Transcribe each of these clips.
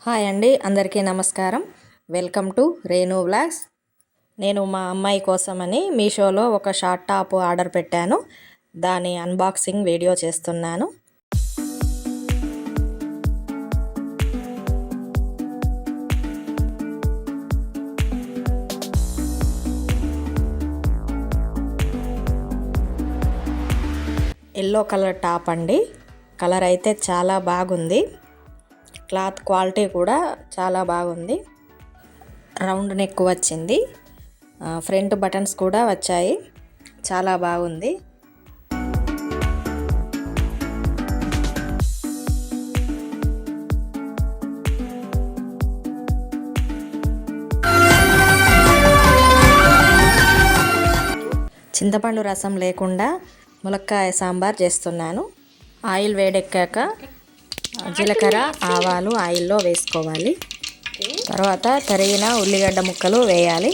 Hi అండి, అందరికీ నమస్కారం. Welcome to Renu vlogs. నేను మా అమ్మాయి కోసమని మీషోలో ఒక షార్ట్ టాప్ ఆర్డర్ పెట్టాను. దాని అన్బాక్సింగ్ వీడియో చేస్తున్నాను. ఎల్లో కలర్ టాప్ అండి. కలర్ అయితే చాలా బాగుంది. క్లాత్ క్వాలిటీ కూడా చాలా బాగుంది. రౌండ్ నెక్ వచ్చింది. ఫ్రంట్ బటన్స్ కూడా వచ్చాయి. చాలా బాగుంది. చింతపండు రసం లేకుండా ములక్కాయ సాంబార్ చేస్తున్నాను. ఆయిల్ వేడెక్కాక జీలకర్ర ఆవాలు ఆయిల్లో వేసుకోవాలి. తర్వాత తరిగిన ఉల్లిగడ్డ ముక్కలు వేయాలి.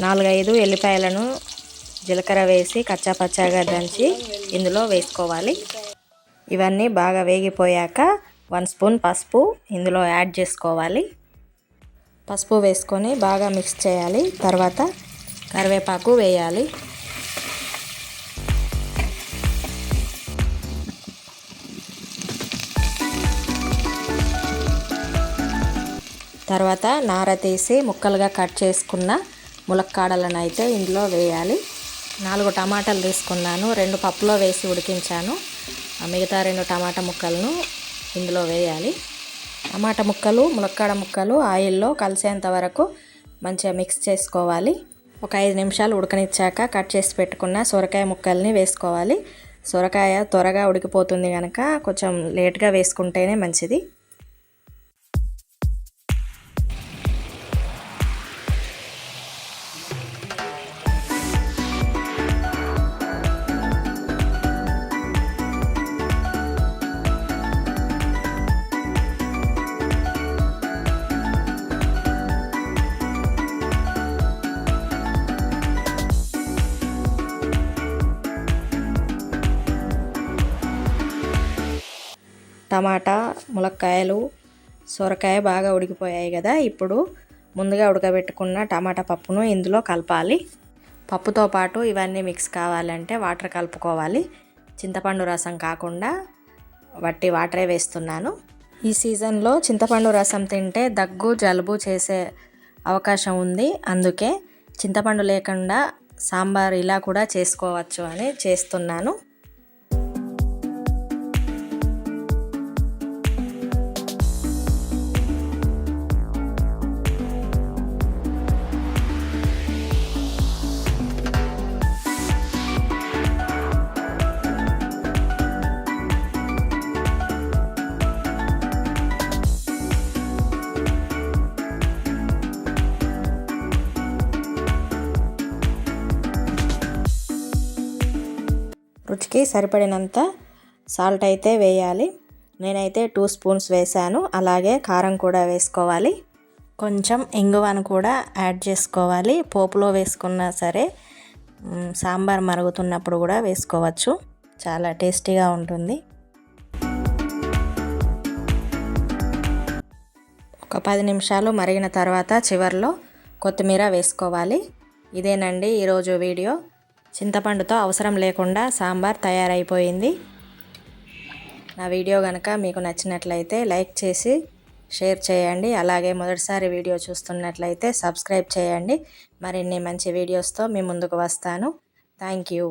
4-5 ఎల్లిపాయలను జీలకర్ర వేసి కచ్చాపచ్చాగా దంచి ఇందులో వేసుకోవాలి. ఇవన్నీ బాగా వేగిపోయాక 1 స్పూన్ పసుపు ఇందులో యాడ్ చేసుకోవాలి. పసుపు వేసుకొని బాగా మిక్స్ చేయాలి. తర్వాత కరివేపాకు వేయాలి. తర్వాత నార తీసి ముక్కలుగా కట్ చేసుకున్న ములక్కాడలను అయితే ఇందులో వేయాలి. 4 టమాటాలు తీసుకున్నాను. 2 పప్పులో వేసి ఉడికించాను. మిగతా 2 టమాటా ముక్కలను ఇందులో వేయాలి. టమాటా ముక్కలు ములక్కాడ ముక్కలు ఆయిల్లో కలిసేంత వరకు మంచిగా మిక్స్ చేసుకోవాలి. ఒక 5 నిమిషాలు ఉడకనిచ్చాక కట్ చేసి పెట్టుకున్న సొరకాయ ముక్కల్ని వేసుకోవాలి. సొరకాయ త్వరగా ఉడికిపోతుంది కనుక కొంచెం లేట్గా వేసుకుంటేనే మంచిది. టమాటా ములక్కాయలు సొరకాయ బాగా ఉడికిపోయాయి కదా. ఇప్పుడు ముందుగా ఉడకబెట్టుకున్న టమాటా పప్పును ఇందులో కలపాలి. పప్పుతో పాటు ఇవన్నీ మిక్స్ కావాలంటే వాటర్ కలుపుకోవాలి. చింతపండు రసం కాకుండా వట్టి వాటరే వేస్తున్నాను. ఈ సీజన్లో చింతపండు రసం తింటే దగ్గు జలుబు చేసే అవకాశం ఉంది. అందుకే చింతపండు లేకుండా సాంబార్ ఇలా కూడా చేసుకోవచ్చు అని చేస్తున్నాను. రుచికి సరిపడినంత సాల్ట్ అయితే వేయాలి. నేనైతే 2 స్పూన్స్ వేసాను. అలాగే కారం కూడా వేసుకోవాలి. కొంచెం ఇంగువను కూడా యాడ్ చేసుకోవాలి. పోపులో వేసుకున్నా సరే సాంబార్ మరుగుతున్నప్పుడు కూడా వేసుకోవచ్చు. చాలా టేస్టీగా ఉంటుంది. ఒక 10 నిమిషాలు మరిగిన తర్వాత చివర్లో కొత్తిమీర వేసుకోవాలి. ఇదేనండి ఈరోజు వీడియో. చింతపండుతో అవసరం లేకుండా సాంబార్ తయారైపోయింది. నా వీడియో కనుక మీకు నచ్చినట్లయితే లైక్ చేసి షేర్ చేయండి. అలాగే మొదటిసారి వీడియో చూస్తున్నట్లయితే సబ్స్క్రైబ్ చేయండి. మరిన్ని మంచి వీడియోస్తో మీ ముందుకు వస్తాను. Thank you.